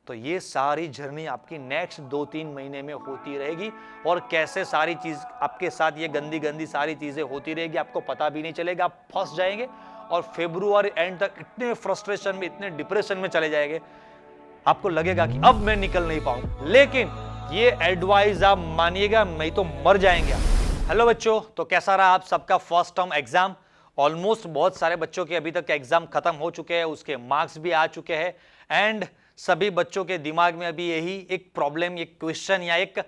तो ये सारी जर्नी आपकी नेक्स्ट 2-3 महीने में होती रहेगी और कैसे सारी चीज आपके साथ ये गंदी गंदी सारी चीजें होती रहेगी आपको पता भी नहीं चलेगा, आप फंस जाएंगे और फरवरी एंड तक इतने फ्रस्ट्रेशन में, इतने डिप्रेशन में चले जाएंगे, आपको लगेगा कि अब मैं निकल नहीं पाऊंगा। लेकिन ये एडवाइस आप मानिएगा, नहीं तो मर जाएंगे आप। हेलो बच्चों, तो कैसा रहा आप सबका फर्स्ट टर्म एग्जाम? ऑलमोस्ट बहुत सारे बच्चों के अभी तक एग्जाम खत्म हो चुके हैं, उसके मार्क्स भी आ चुके हैं एंड सभी बच्चों के दिमाग में अभी यही एक प्रॉब्लम, एक क्वेश्चन या एक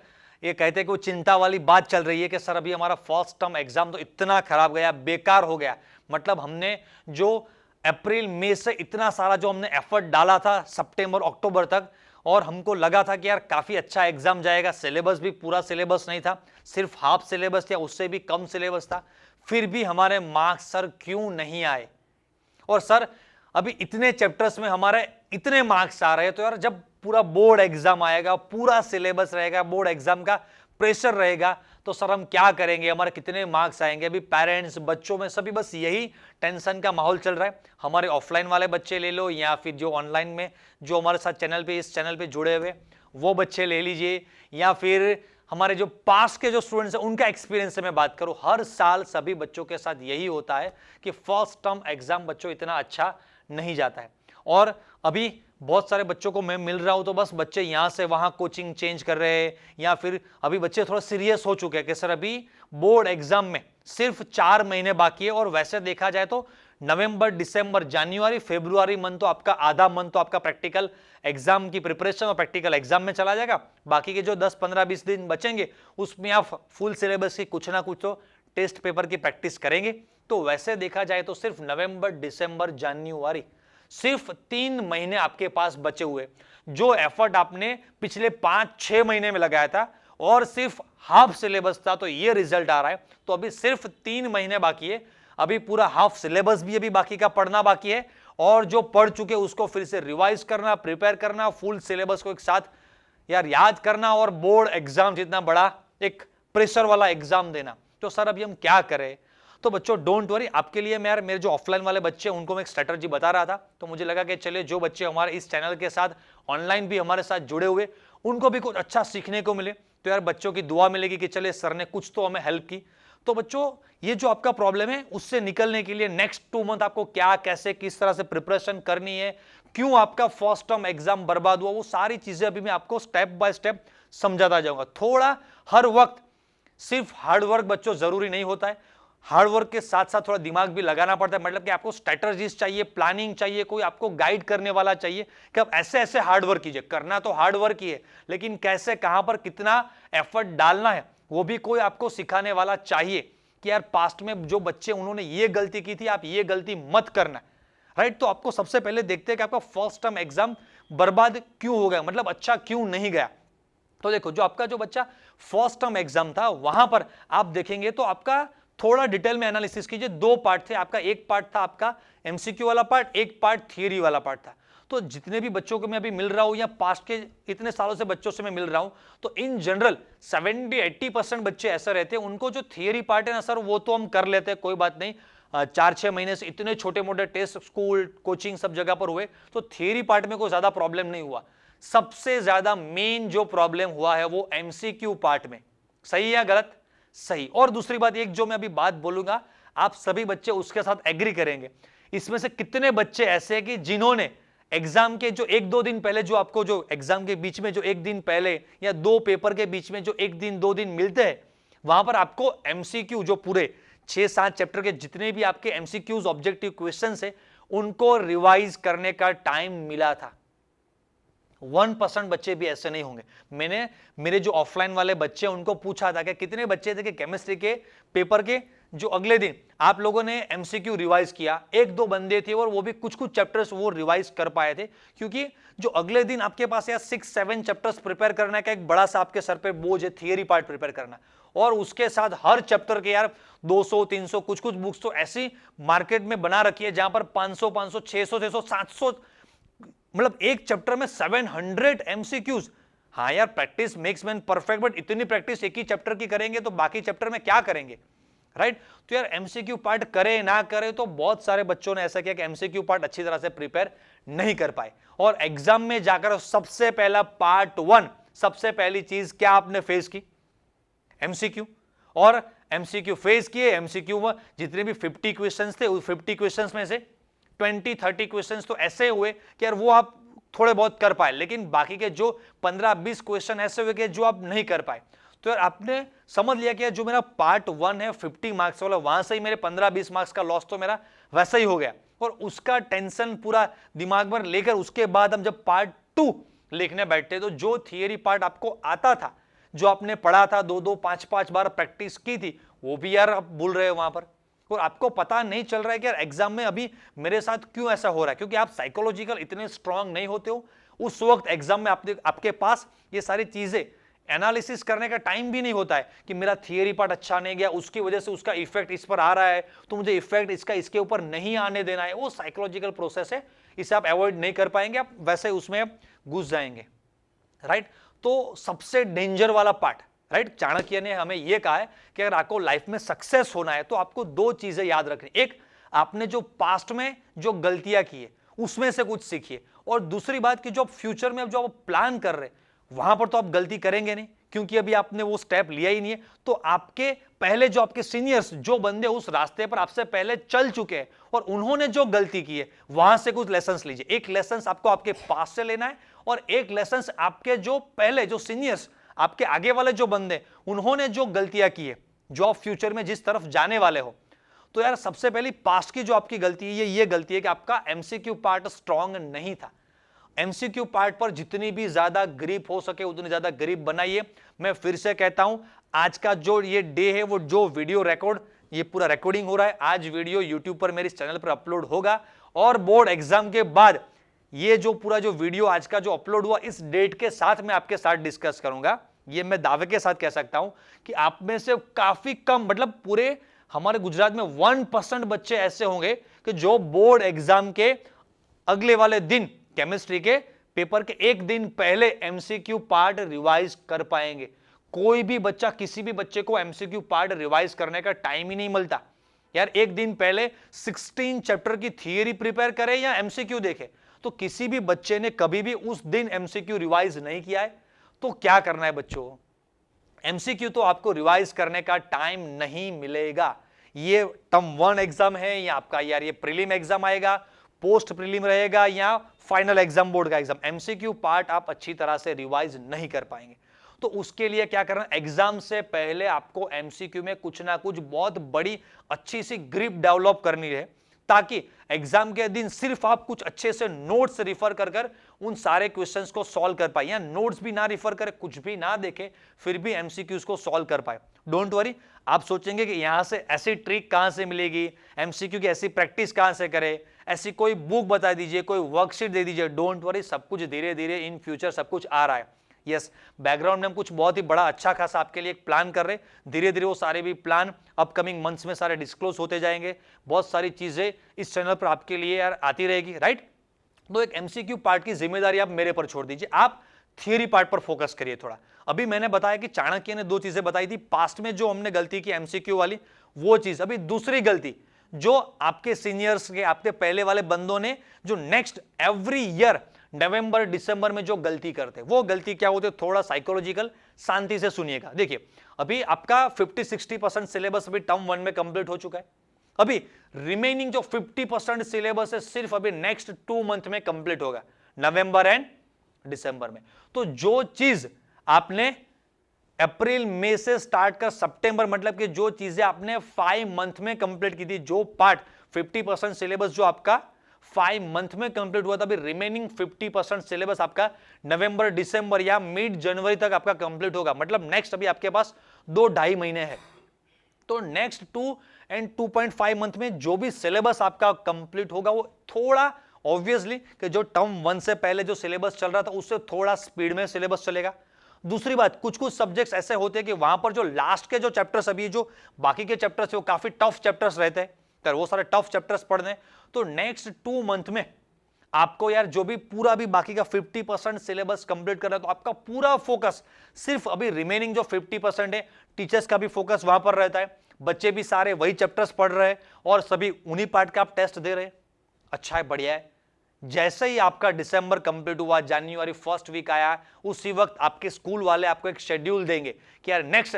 ये कहते हैं कि वो चिंता वाली बात चल रही है कि सर अभी हमारा फर्स्ट टर्म एग्जाम तो इतना खराब गया, बेकार हो गया। मतलब हमने जो अप्रैल मई से इतना सारा जो हमने एफर्ट डाला था सितंबर अक्टूबर तक, और हमको लगा था कि यार काफी अच्छा एग्जाम जाएगा, सिलेबस भी पूरा सिलेबस नहीं था, सिर्फ हाफ सिलेबस या उससे भी कम सिलेबस था, फिर भी हमारे मार्क्स सर क्यों नहीं आए? और सर अभी इतने चैप्टर्स में हमारे इतने मार्क्स आ रहे हैं, तो यार जब पूरा बोर्ड एग्जाम आएगा, पूरा सिलेबस रहेगा, बोर्ड एग्जाम का प्रेशर रहेगा, तो सर हम क्या करेंगे, हमारे कितने मार्क्स आएंगे? अभी पेरेंट्स, बच्चों में सभी बस यही टेंशन का माहौल चल रहा है। हमारे ऑफलाइन वाले बच्चे ले लो या फिर जो ऑनलाइन में जो हमारे साथ चैनल पे, इस चैनल पे जुड़े हुए वो बच्चे ले लीजिए, या फिर हमारे जो पास के जो स्टूडेंट्स हैं उनका एक्सपीरियंस से मैं बात करूं, हर साल सभी बच्चों के साथ यही होता है कि फर्स्ट टर्म एग्जाम बच्चों इतना अच्छा नहीं जाता है। और अभी बहुत सारे बच्चों को मैं मिल रहा हूं, तो बस बच्चे यहां से वहां कोचिंग चेंज कर रहे हैं, या फिर अभी बच्चे थोड़ा सीरियस हो चुके हैं कि सर अभी बोर्ड एग्जाम में सिर्फ 4 महीने बाकी है, और वैसे देखा जाए तो नवंबर, दिसंबर, जनवरी, फरवरी मंथ तो आपका आधा मंथ तो आपका प्रैक्टिकल एग्जाम की प्रिपरेशन और प्रैक्टिकल एग्जाम में चला जाएगा। बाकी के जो 10, 15, 20 दिन बचेंगे उसमें आप फुल सिलेबस की कुछ ना कुछ तो टेस्ट पेपर की प्रैक्टिस करेंगे। तो वैसे देखा जाए तो सिर्फ नवंबर, दिसंबर, जनवरी, सिर्फ 3 महीने आपके पास बचे हुए। जो एफर्ट आपने पिछले 5-6 महीने में लगाया था और सिर्फ हाफ सिलेबस था, तो ये रिजल्ट आ रहा है। तो अभी सिर्फ 3 महीने बाकी है, अभी पूरा हाफ सिलेबस भी अभी बाकी का पढ़ना बाकी है, और जो पढ़ चुके उसको फिर से रिवाइज करना, प्रिपेयर करना, फुल सिलेबस को एक साथ यार याद करना, और बोर्ड एग्जाम जितना बड़ा एक प्रेशर वाला एग्जाम देना। तो सर अभी हम क्या करें? तो बच्चों डोंट वरी, आपके लिए मैं यार मेरे जो ऑफलाइन वाले बच्चे हैं उनको मैं एक स्ट्रेटजी बता रहा था, तो मुझे लगा कि चलिए जो बच्चे हमारे इस चैनल के साथ ऑनलाइन भी हमारे साथ जुड़े हुए उनको भी कुछ अच्छा सीखने को मिले, तो यार बच्चों की दुआ मिलेगी कि चले सर ने कुछ तो हमें हेल्प की। तो बच्चों ये जो आपका प्रॉब्लम है उससे निकलने के लिए नेक्स्ट 2 मंथ आपको क्या, कैसे, किस तरह से प्रिपरेशन करनी है, क्यों आपका फर्स्ट टर्म एग्जाम बर्बाद हुआ, वो सारी चीजें अभी मैं आपको स्टेप बाय स्टेप समझाता जाऊंगा। थोड़ा हर वक्त सिर्फ हार्डवर्क बच्चों जरूरी नहीं होता है, हार्डवर्क के साथ साथ थोड़ा दिमाग भी लगाना पड़ता है। मतलब कि आपको स्ट्रेटजीज चाहिए, प्लानिंग चाहिए, कोई आपको गाइड करने वाला चाहिए कि आप ऐसे ऐसे हार्डवर्क कीजिए। करना तो हार्डवर्क ही है, लेकिन कैसे, कहां पर कितना एफर्ट डालना है वो भी कोई आपको सिखाने वाला चाहिए कि यार पास्ट में जो बच्चे उन्होंने ये गलती की थी, आप ये गलती मत करना, राइट? तो आपको सबसे पहले देखते हैं कि आपका फर्स्ट टर्म एग्जाम बर्बाद क्यों हो गया, मतलब अच्छा क्यों नहीं गया। तो देखो, जो आपका जो बच्चा फर्स्ट टर्म एग्जाम था वहां पर आप देखेंगे तो आपका थोड़ा डिटेल में एनालिसिस कीजिए। 2 पार्ट थे आपका, एक पार्ट था आपका एमसीक्यू वाला पार्ट, एक पार्ट थियरी वाला पार्ट था। तो जितने भी बच्चों को मैं अभी मिल रहा हूं या पास्ट के इतने सालों से बच्चों से मैं मिल रहा हूं, तो इन जनरल 70-80% बच्चे ऐसे रहते हैं, उनको जो थियरी पार्ट है ना सर वो तो हम कर लेते हैं, कोई बात नहीं, 4-6 महीने से इतने छोटे मोटे टेस्ट स्कूल कोचिंग सब जगह पर हुए, तो थियरी पार्ट में कोई ज्यादा प्रॉब्लम नहीं हुआ। सबसे ज्यादा मेन जो प्रॉब्लम हुआ है वो एमसीक्यू पार्ट में। सही या गलत? सही। और दूसरी बात, एक जो मैं अभी बात बोलूंगा आप सभी बच्चे उसके साथ एग्री करेंगे, इसमें से कितने बच्चे ऐसे हैं कि जिन्होंने एग्जाम के जो 1-2 दिन पहले, जो आपको जो एग्जाम के बीच में जो 1 दिन पहले या 2 पेपर के बीच में जो 1 दिन 2 दिन मिलते हैं, वहां पर आपको एमसीक्यू जो पूरे 6-7 चैप्टर के जितने भी आपके एमसीक्यूज ऑब्जेक्टिव क्वेश्चंस है उनको रिवाइज करने का टाइम मिला था। 1% बच्चे भी ऐसे नहीं होंगे। मैंने मेरे जो ऑफलाइन वाले बच्चे उनको पूछा था कि कितने बच्चे थे कि केमिस्ट्री के पेपर के जो अगले दिन आप लोगों ने एमसीक्यू रिवाइज किया। 1-2 बंदे थे और वो भी कुछ कुछ चैप्टर्स वो रिवाइज कर पाए थे, क्योंकि जो अगले दिन आपके पास यार 6-7 चैप्टर्स प्रिपेयर करने का एक बड़ा सा आपके सर पे बोझ है, थियरी पार्ट प्रिपेयर करना, और उसके साथ हर चैप्टर के यार 200-300 कुछ कुछ बुक्स तो ऐसी मार्केट में बना रखी है जहां पर 500-500, 600-600, 700, मतलब एक चैप्टर में 700 एमसीक्यूज। हाँ यार, practice makes man perfect, but इतनी प्रैक्टिस एक ही चैप्टर की करेंगे तो बाकी चैप्टर में क्या करेंगे? राइट। तो यार एमसीक्यू पार्ट करे ना करे, तो बहुत सारे बच्चों ने ऐसा किया कि एमसीक्यू पार्ट अच्छी तरह से प्रिपेयर नहीं कर पाए और एग्जाम में जाकर सबसे पहला पार्ट 1, सबसे पहली चीज क्या आपने फेस की? एमसीक्यू। और एमसीक्यू फेस किए। एमसीक्यू में जितने भी 50 क्वेश्चंस थे, उस 50 क्वेश्चंस में से 20-30 क्वेश्चंस तो ऐसे हुए कि यार वो आप थोड़े बहुत कर पाए, लेकिन बाकी के जो 15-20 क्वेश्चन ऐसे हुए कि जो आप नहीं कर पाए। तो यार आपने समझ लिया कि जो मेरा पार्ट 1 है 50 मार्क्स वाला, वहां से ही मेरे 15-20 मार्क्स का लॉस तो मेरा वैसा ही हो गया और उसका टेंशन पूरा दिमाग में लेकर उसके बाद हम जब पार्ट 2 लिखने बैठते तो जो थियरी पार्ट आपको आता था, जो आपने पढ़ा था, 2-2, 5-5 बार प्रैक्टिस की थी, वो भी यार आप भूल रहे हो वहां पर और आपको पता नहीं चल रहा है कि यार एग्जाम में अभी मेरे साथ क्यों ऐसा हो रहा है, क्योंकि आप साइकोलॉजिकल इतने स्ट्रांग नहीं होते हो। उस वक्त एग्जाम में आपके पास ये सारी चीजें एनालिसिस करने का टाइम भी नहीं होता है कि मेरा थियरी पार्ट अच्छा नहीं गया, उसकी वजह से उसका इफेक्ट इस पर आ रहा है, तो मुझे इफेक्ट इसका इसके ऊपर नहीं आने देना है। वो साइकोलॉजिकल प्रोसेस है, इसे आप अवॉइड नहीं कर पाएंगे, आप वैसे उसमें घुस जाएंगे, राइट। तो सबसे डेंजर वाला पार्ट, राइट, चाणक्य ने हमें यह कहा है कि अगर आपको लाइफ में सक्सेस होना है तो आपको 2 चीजें याद रखनी। एक, आपने जो पास्ट में जो गलतियां की है उसमें से कुछ सीखिए, और दूसरी बात कि जो आप फ्यूचर में जो आप प्लान कर रहे हैं वहां पर तो आप गलती करेंगे नहीं, क्योंकि अभी आपने वो स्टेप लिया ही नहीं है। तो आपके पहले जो आपके सीनियर्स, जो बंदे उस रास्ते पर आपसे पहले चल चुके हैं और उन्होंने जो गलती की है वहां से कुछ लेसन्स लीजिए। एक लेसन आपको आपके पास से लेना है और एक लेसन आपके जो पहले जो सीनियर्स, आपके आगे वाले जो बंदे, उन्होंने जो गलतियां की है, जो आप फ्यूचर में जिस तरफ जाने वाले हो। तो यार सबसे पहली पास्ट की जो आपकी गलती है ये गलती है कि आपका एमसीक्यू पार्ट स्ट्रांग नहीं था। एमसीक्यू पार्ट पर जितनी भी ज्यादा ग्रिप हो सके उतनी ज्यादा ग्रिप बनाइए। मैं फिर से कहता हूं, आज का जो ये डे है, वो जो वीडियो रिकॉर्ड, ये पूरा रिकॉर्डिंग हो रहा है, आज वीडियो यूट्यूब पर मेरे चैनल पर अपलोड होगा और बोर्ड एग्जाम के बाद ये जो पूरा जो वीडियो आज का जो अपलोड हुआ, इस डेट के साथ मैं आपके साथ डिस्कस करूंगा। ये मैं दावे के साथ कह सकता हूं कि आप में से काफी कम, मतलब पूरे हमारे गुजरात में 1% बच्चे ऐसे होंगे कि जो बोर्ड एग्जाम के अगले वाले दिन, केमिस्ट्री के पेपर के एक दिन पहले एमसीक्यू पार्ट रिवाइज कर पाएंगे। कोई भी बच्चा, किसी भी बच्चे को एमसीक्यू पार्ट रिवाइज करने का टाइम ही नहीं मिलता। यार एक दिन पहले 16 चैप्टर की थियरी प्रिपेयर करे या एमसीक्यू देखे, तो किसी भी बच्चे ने कभी भी उस दिन एमसीक्यू रिवाइज नहीं किया है। तो क्या करना है बच्चों, एमसीक्यू तो आपको रिवाइज करने का टाइम नहीं मिलेगा। ये टर्म 1 एग्जाम है या आपका यार ये प्रीलिम एग्जाम आएगा, पोस्ट प्रीलिम रहेगा या फाइनल एग्जाम बोर्ड का एग्जाम, एमसीक्यू पार्ट आप अच्छी तरह से रिवाइज नहीं कर पाएंगे। तो उसके लिए क्या करना, एग्जाम से पहले आपको एमसीक्यू में कुछ ना कुछ बहुत बड़ी अच्छी सी ग्रिप डेवलप करनी है, ताकि एग्जाम के दिन सिर्फ आप कुछ अच्छे से नोट्स रिफर कर उन सारे क्वेश्चंस को सॉल्व कर पाए, या नोट्स भी ना रिफर करें, कुछ भी ना देखे, फिर भी एमसीक्यूज को सॉल्व कर पाए। डोंट वरी, आप सोचेंगे कि यहां से ऐसी ट्रिक कहां से मिलेगी, एमसीक्यू की ऐसी प्रैक्टिस कहां से करें, ऐसी कोई बुक बता दीजिए, कोई वर्कशीट दे दीजिए। डोंट वरी, सब कुछ धीरे धीरे इन फ्यूचर सब कुछ आ रहा है। यस, बैकग्राउंड में हम कुछ बहुत ही बड़ा अच्छा खासा आपके लिए एक प्लान कर रहे हैं। धीरे धीरे वो सारे भी प्लान अपकमिंग मंथ्स में सारे डिस्क्लोज होते जाएंगे। बहुत सारी चीजें इस चैनल पर आपके लिए यार आती रहेगी, राइट। तो एक एमसीक्यू पार्ट की जिम्मेदारी आप मेरे पर छोड़ दीजिए, आप थियरी पार्ट पर फोकस करिए थोड़ा। अभी मैंने बताया कि चाणक्य ने 2 चीजें बताई थी, पास्ट में जो हमने गलती की एमसीक्यू वाली वो चीज। अभी दूसरी गलती जो आपके सीनियर्स के, आपके पहले वाले बंदों ने जो नेक्स्ट एवरी ईयर नवंबर दिसंबर में जो गलती करते, वो गलती क्या होती है, थोड़ा साइकोलॉजिकल, शांति से सुनिएगा। देखिए अभी आपका 50-60% सिलेबस अभी टर्म 1 में कंप्लीट हो चुका है। अभी रिमेनिंग जो 50% सिलेबस है सिर्फ अभी नेक्स्ट 2 मंथ में कंप्लीट होगा, नवंबर एंड दिसंबर में। तो जो चीज आपने अप्रैल मई से स्टार्ट कर सितंबर, मतलब कि जो चीजें आपने 5 मंथ में कंप्लीट की थी, जो पार्ट 50% सिलेबस जो आपका 5 मंथ में कंप्लीट हुआ था, अभी रिमेनिंग 50% सिलेबस आपका नवंबर दिसंबर या मिड जनवरी तक आपका कंप्लीट होगा। मतलब नेक्स्ट अभी आपके पास 2-2.5 महीने है। तो नेक्स्ट 2 एंड 2.5 मंथ में जो भी सिलेबस आपका कंप्लीट होगा वो थोड़ा ऑब्वियसली कि जो टर्म 1 से पहले जो सिलेबस चल रहा था उससे थोड़ा स्पीड में सिलेबस चलेगा। दूसरी बात, कुछ कुछ सब्जेक्ट्स ऐसे होते हैं कि वहां पर जो लास्ट के जो चैप्टर्स, अभी जो बाकी के चैप्टर्स वो काफी टफ चैप्टर्स रहते हैं, तो वो सारे टफ चैप्टर्स पढ़ने। तो नेक्स्ट 2 मंथ में आपको यार जो भी पूरा भी बाकी का 50% सिलेबस कंप्लीट कर रहा है, तो आपका पूरा फोकस सिर्फ अभी रिमेनिंग जो 50% है, टीचर्स का भी फोकस वहां पर रहता है, बच्चे भी सारे वही चैप्टर्स पढ़ रहे हैं और सभी उन्हीं पार्ट का आप टेस्ट दे रहे हैं। अच्छा है, बढ़िया है। जैसे ही आपका दिसंबर कंप्लीट हुआ, जनवरी फर्स्ट वीक आया, उसी वक्त आपके स्कूल वाले आपको एक शेड्यूल देंगे कि यार नेक्स्ट,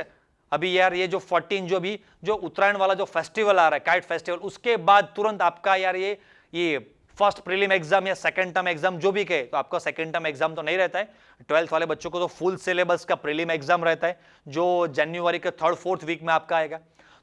अभी यार ये जो 14 जो उत्तरायण वाला जो फेस्टिवल आ रहा है, काइट फेस्टिवल, उसके बाद तुरंत आपका यार ये फर्स्ट प्रीलिम एग्जाम या सेकंड टर्म एग्जाम जो भी कहे, तो आपका सेकंड टर्म एग्जाम तो नहीं रहता है। 12th वाले बच्चों को तो फुल सिलेबस का प्रीलिम एग्जाम रहता है जो जनवरी के 3rd-4th वीक में आपका आएगा।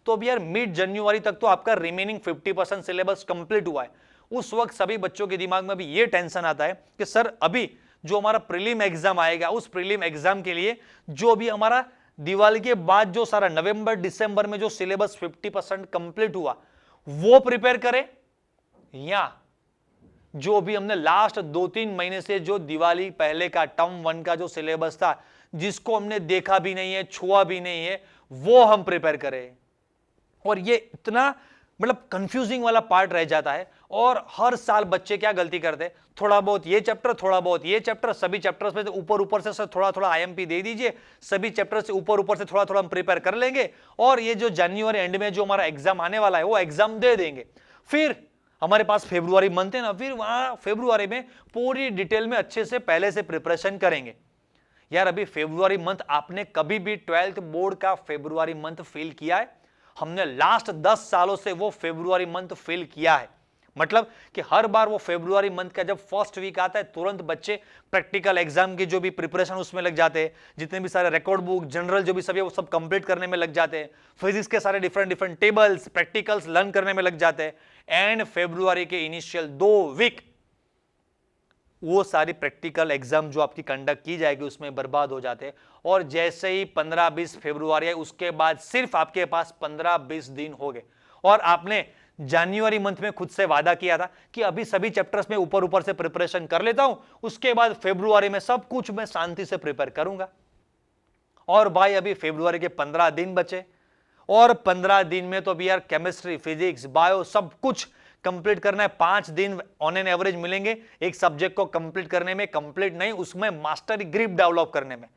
तो अब यार मिड जनवरी तक तो आपका रिमेनिंग 50% सिलेबस कंप्लीट हुआ है। उस वक्त सभी बच्चों के दिमाग में भी ये टेंशन आता है कि सर अभी जो हमारा प्रीलिम एग्जाम आएगा, उस प्रीलिम एग्जाम के लिए जो भी हमारा दिवाली के बाद जो सारा नवंबर दिसंबर में जो सिलेबस 50% कंप्लीट हुआ वो प्रिपेयर करें, या जो भी हमने लास्ट 2-3 महीने से जो दिवाली पहले का टर्म 1 का जो सिलेबस था, जिसको हमने देखा भी नहीं है, छुआ भी नहीं है, वो हम प्रिपेयर करें। और ये इतना मतलब कंफ्यूजिंग वाला पार्ट रह जाता है। और हर साल बच्चे क्या गलती करते हैं, थोड़ा बहुत ये चैप्टर, थोड़ा बहुत ये चैप्टर, सभी चैप्टर्स में ऊपर से थोड़ा थोड़ा आईएमपी दे दीजिए, सभी चैप्टर से ऊपर से थोड़ा थोड़ा हम प्रिपेयर कर लेंगे और ये जो जनवरी एंड में जो हमारा एग्जाम आने वाला है वो एग्जाम दे देंगे। फिर हमारे पास फेब्रुआरी मंथ है ना, फिर वहां फेब्रुआरी में पूरी डिटेल में अच्छे से पहले से प्रिपरेशन करेंगे। यार अभी फेब्रुआरी मंथ आपने कभी भी 12th बोर्ड का फेब्रुआरी मंथ फील किया है? हमने लास्ट 10 सालों से वो फेब्रुआरी मंथ फील किया है। मतलब कि हर बार वो फेब्रुआरी मंथ का जब फर्स्ट वीक आता है, तुरंत बच्चे प्रैक्टिकल एग्जाम की जो भी प्रिपरेशन उसमें लग जाते हैं, जितने भी सारे रिकॉर्ड बुक, जनरल जो भी सभी वो सब कंप्लीट करने में लग जाते हैं, फिजिक्स के सारे डिफरेंट टेबल्स, प्रैक्टिकल्स लर्न करने में लग जाते हैं। एंड फेब्रुआरी के इनिशियल 2 वीक वो सारी प्रैक्टिकल एग्जाम जो आपकी कंडक्ट की जाएगी उसमें बर्बाद हो जाते हैं। और जैसे ही 15-20 फरवरी है, उसके बाद सिर्फ आपके पास 15-20 दिन हो गए और आपने जनवरी मंथ में खुद से वादा किया था कि अभी सभी चैप्टर्स में ऊपर से प्रिपरेशन कर लेता हूं, उसके बाद फरवरी में सब कुछ मैं शांति से प्रिपेयर करूंगा। और भाई अभी फरवरी के 15 दिन बचे और 15 दिन में तो अभी यार केमिस्ट्री, फिजिक्स, बायो सब कुछ कंप्लीट करना है। 5 दिन ऑन एन एवरेज मिलेंगे एक सब्जेक्ट को कंप्लीट करने में, कंप्लीट नहीं उसमें मास्टरी ग्रिप डेवलप करने में।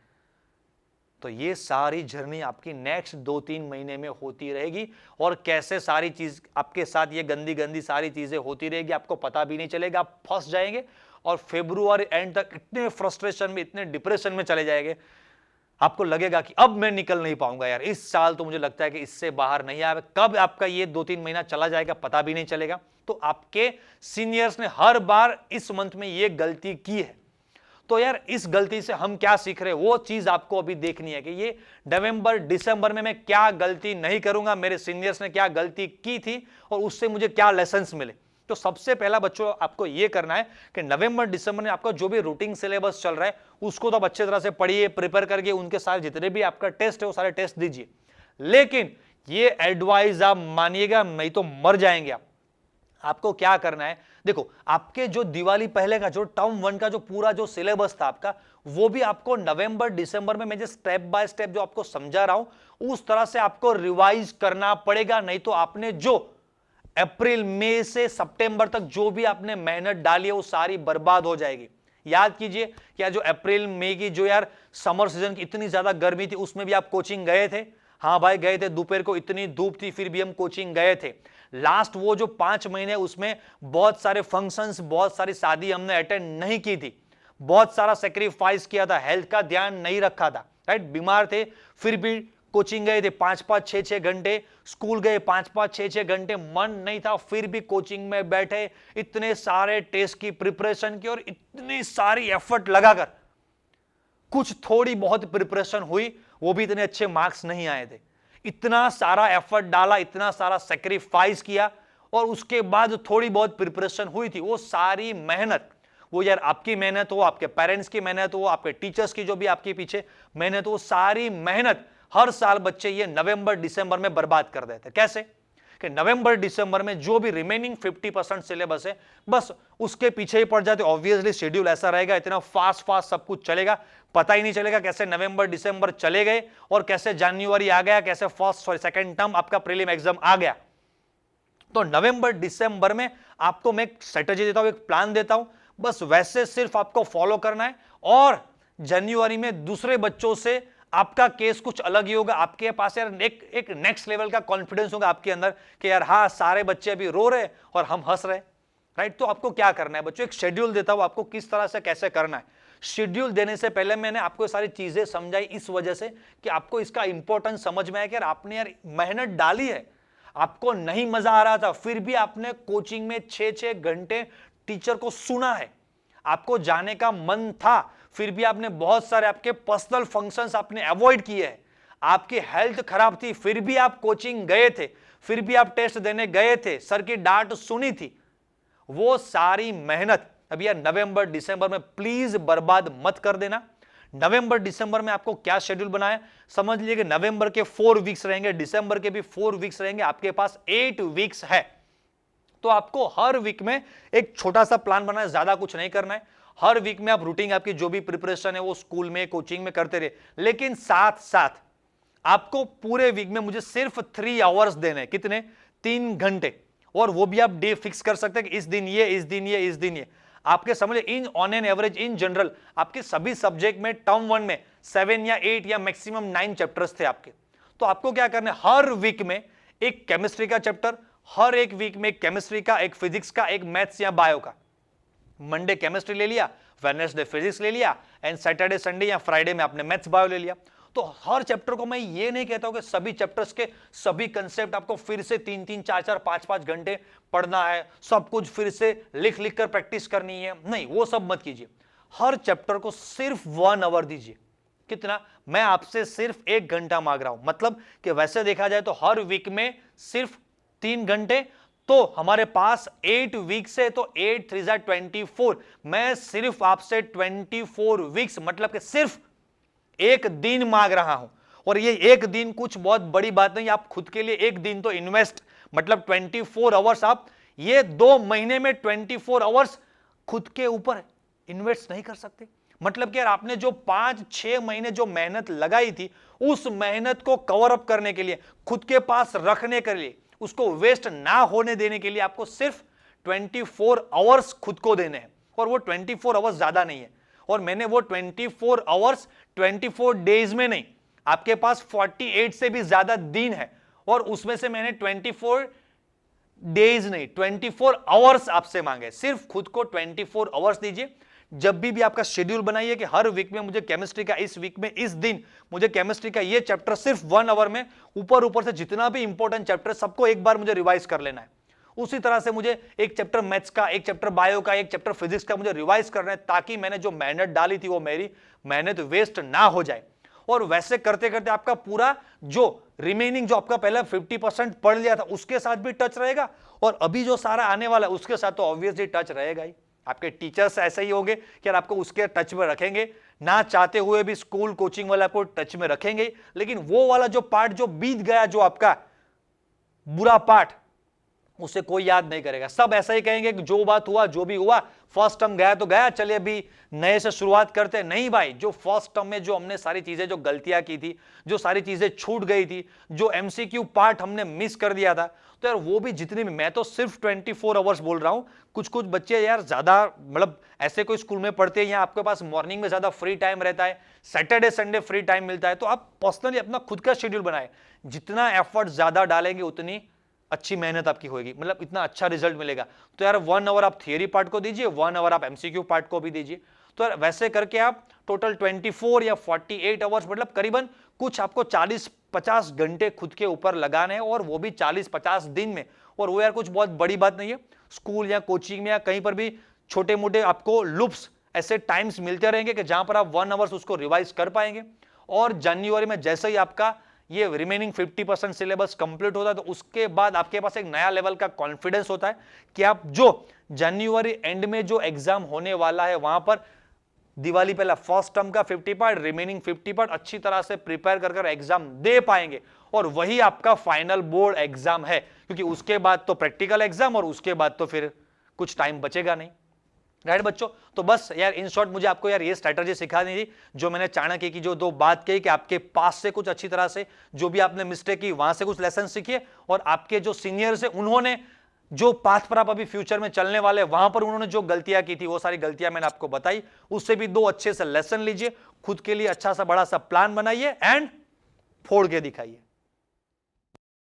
तो ये सारी जर्नी आपकी नेक्स्ट 2-3 महीने में होती रहेगी और कैसे सारी चीज आपके साथ ये गंदी गंदी सारी चीजें होती रहेगी आपको पता भी नहीं चलेगा, आप फंस जाएंगे और फरवरी एंड तक इतने फ्रस्ट्रेशन में, इतने डिप्रेशन में चले जाएंगे, आपको लगेगा कि अब मैं निकल नहीं पाऊंगा यार, इस साल तो मुझे लगता है कि इससे बाहर नहीं आएगा। कब आपका ये 2-3 महीना चला जाएगा पता भी नहीं चलेगा। तो आपके सीनियर्स ने हर बार इस मंथ में ये गलती की है, तो यार इस गलती से हम क्या सीख रहे हैं वो चीज आपको अभी देखनी है कि ये नवंबर दिसंबर में मैं क्या गलती नहीं करूंगा, मेरे सीनियर्स ने क्या गलती की थी और उससे मुझे क्या लेसन्स मिले। तो सबसे पहला बच्चों आपको यह करना है कि नवंबर दिसंबर में आपका जो भी रूटीन सिलेबस चल रहा है उसको तो आप अच्छे तरह से पढ़िए, प्रिपेयर करके उनके सारे जितने भी आपका टेस्ट है वो सारे टेस्ट दीजिए। लेकिन ये एडवाइस आप मानिएगा नहीं तो मर जाएंगे आप। आपको क्या करना है, देखो आपके जो दिवाली पहले का जो टर्म 1 का जो पूरा जो सिलेबस था आपका, वो भी आपको नवंबर दिसंबर में मैं जो स्टेप बाय स्टेप जो आपको समझा रहा हूं उस तरह से आपको रिवाइज करना पड़ेगा। नहीं तो आपने जो अप्रैल मई से सितंबर तक जो भी आपने मेहनत डाली है वो सारी बर्बाद हो जाएगी। याद कीजिए क्या जो अप्रैल मई की जो यार समर सीजन की इतनी ज्यादा गर्मी थी उसमें भी आप कोचिंग गए थे? हाँ भाई गए थे, दोपहर को इतनी धूप थी फिर भी हम कोचिंग गए थे। लास्ट वो जो 5 महीने उसमें बहुत सारे फंक्शंस, बहुत सारी शादी हमने अटेंड नहीं की थी, बहुत सारा सेक्रीफाइस किया था, हेल्थ का ध्यान नहीं रखा था, राइट? बीमार थे फिर भी कोचिंग गए थे, 5-5 6-6 घंटे स्कूल गए, 5-5 6-6 घंटे मन नहीं था फिर भी कोचिंग में बैठे, इतने सारे टेस्ट की प्रिपरेशन की और इतनी सारी एफर्ट लगाकर कुछ थोड़ी बहुत प्रिपरेशन हुई, वो भी इतने अच्छे मार्क्स नहीं आए थे। इतना सारा एफर्ट डाला, इतना सारा सेक्रीफाइस किया और उसके बाद थोड़ी बहुत प्रिपरेशन हुई थी, वो सारी मेहनत, वो यार आपकी मेहनत हो, आपके पेरेंट्स की मेहनत हो, आपके टीचर्स की जो भी आपके पीछे मेहनत हो, वो सारी मेहनत हर साल बच्चे ये नवंबर दिसंबर में बर्बाद कर देते। कैसे कि नवंबर दिसंबर में जो भी रिमेनिंग 50% सिलेबस है बस उसके पीछे ही पड़ जाते। ऑब्वियसली शेड्यूल ऐसा रहेगा, इतना फास्ट सब कुछ चलेगा, पता ही नहीं चलेगा कैसे नवंबर दिसंबर चले गए और कैसे जनवरी आ गया, कैसे सेकंड टर्म आपका प्रीलिम एग्जाम आ गया। तो नवंबर दिसंबर में आपको मैं एक स्ट्रेटेजी देता हूं, एक प्लान देता हूं, बस वैसे सिर्फ आपको फॉलो करना है और जनवरी में दूसरे बच्चों से आपका केस कुछ अलग ही होगा। आपके पास यार एक नेक्स्ट लेवल का कॉन्फिडेंस होगा आपके अंदर कि यार हाँ, सारे बच्चे अभी रो रहे और हम हंस रहे, राइट। तो आपको क्या करना है बच्चों, एक शेड्यूल देता हूं आपको किस तरह से कैसे करना है। शेड्यूल देने से पहले मैंने आपको सारी चीजें समझाई इस वजह से कि आपको इसका इंपॉर्टेंस समझ में आया कि यार आपने यार मेहनत डाली है, आपको नहीं मजा आ रहा था, फिर भी आपने कोचिंग में 6-6 घंटे टीचर को सुना है, आपको जाने का मन था, फिर भी आपने बहुत सारे आपके पर्सनल फंक्शंस आपने अवॉइड किए हैं, आपकी हेल्थ खराब थी फिर भी आप कोचिंग गए थे, फिर भी आप टेस्ट देने गए थे, सर की डांट सुनी थी। वो सारी मेहनत अब यार नवंबर दिसंबर में प्लीज बर्बाद मत कर देना। नवंबर दिसंबर में आपको क्या शेड्यूल बनाया, समझ लीजिए कि नवंबर के 4 वीक्स रहेंगे, दिसंबर के भी 4 वीक्स रहेंगे, आपके पास 8 वीक्स है। तो आपको हर वीक में एक छोटा सा प्लान बनाना है, ज्यादा कुछ नहीं करना है। हर वीक में आप रूटीन आपकी जो भी प्रिपरेशन है वो स्कूल में कोचिंग में करते रहे, लेकिन साथ साथ आपको पूरे वीक में मुझे सिर्फ 3 आवर्स देने हैं। कितने? 3 घंटे। और वो भी आप डे फिक्स कर सकते हैं कि इस दिन ये, इस दिन ये, इस दिन ये। आपके समझ in on an average in general आपके सभी सब्जेक्ट में टर्म 1 में 7 या 8 या मैक्सिमम 9 चैप्टर्स थे आपके। तो आपको क्या करना है, हर वीक में एक केमिस्ट्री का चैप्टर, हर एक वीक में एक केमिस्ट्री का, एक फिजिक्स का, एक मैथ्स या बायो का। मंडे केमिस्ट्री ले लिया, वेडनेसडे फिजिक्स ले लिया, एंड सैटरडे संडे या फ्राइडे में आपने मैथ्स बायो ले लिया। तो हर चैप्टर को मैं ये नहीं कहता हूं कि सभी चैप्टर्स के सभी कंसेप्ट आपको फिर से 3-3, 4-4, 5-5 घंटे पढ़ना है, सब कुछ फिर से लिख लिख कर प्रैक्टिस करनी है, नहीं, वो सब मत कीजिए। हर चैप्टर को सिर्फ 1 आवर दीजिए। कितना? मैं आपसे सिर्फ 1 घंटा मांग रहा हूं, मतलब कि वैसे देखा जाए तो हर वीक में सिर्फ 3 घंटे, तो हमारे पास 8 वीक्स है, तो 8 3 जा 24। मैं सिर्फ आपसे 24 वीक्स मतलब कि सिर्फ 1 दिन मांग रहा हूं। और ये 1 दिन कुछ बहुत बड़ी बात नहीं, आप खुद के लिए 1 दिन तो इन्वेस्ट, मतलब 24 आवर्स आप ये 2 महीने में 24 आवर्स खुद के ऊपर इन्वेस्ट नहीं कर सकते। मतलब कि यार आपने जो 5-6 महीने जो मेहनत लगाई थी, उस मेहनत को कवर अप करने के लिए, खुद के पास रखने के लिए, उसको वेस्ट ना होने देने के लिए आपको सिर्फ 24 आवर्स खुद को देने हैं। और वो 24 आवर्स ज्यादा नहीं है, और मैंने वो 24 आवर्स 24 डेज में नहीं, आपके पास 48 से भी ज्यादा दिन है, और उसमें से मैंने 24 डेज नहीं 24 आवर्स आपसे मांगे। सिर्फ खुद को 24 आवर्स दीजिए। जब भी आपका शेड्यूल बनाइए कि हर वीक में मुझे केमिस्ट्री का, इस वीक में इस दिन मुझे केमिस्ट्री का ये चैप्टर सिर्फ 1 आवर में ऊपर से जितना भी इंपॉर्टेंट चैप्टर सबको एक बार मुझे रिवाइज कर लेना है। उसी तरह से मुझे एक चैप्टर मैथ्स का, एक चैप्टर बायो का, एक चैप्टर फिजिक्स का मुझे रिवाइज करना है, ताकि मैंने जो मेहनत डाली थी वो मेरी मेहनत वेस्ट ना हो जाए। और वैसे करते करते आपका पूरा जो रिमेनिंग जो आपका पहले 50% पढ़ लिया था उसके साथ भी टच रहेगा, और अभी जो सारा आने वाला है उसके साथ तो ऑब्वियसली टच रहेगा ही। आपके टीचर्स ऐसे ही होंगे कि यार आपको उसके टच में रखेंगे, ना चाहते हुए भी स्कूल कोचिंग वाले आपको टच में रखेंगे, लेकिन वो वाला जो पार्ट जो बीत गया, जो आपका बुरा पार्ट, उसे कोई याद नहीं करेगा। सब ऐसा ही कहेंगे कि जो बात हुआ, जो भी हुआ, फर्स्ट टर्म गया तो गया, चलिए अभी नए से शुरुआत करते हैं। नहीं भाई, जो फर्स्ट टर्म में जो हमने सारी चीजें, जो गलतियां की थी, जो सारी चीजें छूट गई थी, जो एमसीक्यू पार्ट हमने मिस कर दिया था, तो यार वो भी जितनी भी, मैं तो सिर्फ 24 आवर्स बोल रहा हूं। कुछ कुछ बच्चे यार ज्यादा, मतलब ऐसे कोई स्कूल में पढ़ते हैं या आपके पास मॉर्निंग में ज्यादा फ्री टाइम रहता है, सैटरडे संडे फ्री टाइम मिलता है, तो आप पर्सनली अपना खुद का शेड्यूल बनाए। जितना एफर्ट ज्यादा डालेंगे उतनी अच्छी मेहनत आपकी होगी, मतलब इतना अच्छा रिजल्ट मिलेगा। तो यार 1 आवर आप थियरी पार्ट को दीजिए, 1 आवर आप एमसीक्यू पार्ट को भी दीजिए। तो यार वैसे करके आप टोटल 24 या 48 आवर्स, मतलब करीबन कुछ आपको 40-50 घंटे खुद के ऊपर लगाने हैं, और वो भी 40-50 दिन में। और वो यार कुछ बहुत बड़ी बात नहीं है। स्कूल या कोचिंग में या कहीं पर भी छोटे मोटे आपको लूप्स, ऐसे टाइम्स मिलते रहेंगे कि जहां पर आप 1 आवर्स उसको रिवाइज कर पाएंगे। और जनवरी में जैसे ही आपका ये रिमेनिंग 50% सिलेबस कंप्लीट होता है, तो उसके बाद आपके पास एक नया लेवल का कॉन्फिडेंस होता है कि आप जो जनवरी एंड में जो एग्जाम होने वाला है, वहां पर दिवाली पहला फर्स्ट टर्म का 50 पार्ट, रिमेनिंग 50 पार्ट अच्छी तरह से प्रिपेयर कर एग्जाम दे पाएंगे। और वही आपका फाइनल बोर्ड एग्जाम है, क्योंकि उसके बाद तो प्रैक्टिकल एग्जाम, और उसके बाद तो फिर कुछ टाइम बचेगा नहीं। राइट बच्चों, तो बस यार इन शॉर्ट मुझे आपको यार ये स्ट्रैटेजी सिखानी थी, जो मैंने चाणक्य की जो 2 बात कही कि आपके पास से कुछ अच्छी तरह से जो भी आपने मिस्टेक की वहां से कुछ लेसन सीखिए, और आपके जो सीनियर्स है उन्होंने जो पाथ पर आप अभी फ्यूचर में चलने वाले, वहां पर उन्होंने जो गलतियां की थी वो सारी गलतियां मैंने आपको बताई, उससे भी 2 अच्छे से लेसन लीजिए, खुद के लिए अच्छा सा बड़ा सा प्लान बनाइए एंड फोड़ के दिखाइए।